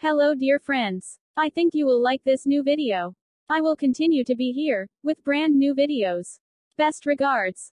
Hello dear friends. I think you will like this new video. I will continue to be here, with brand new videos. Best regards.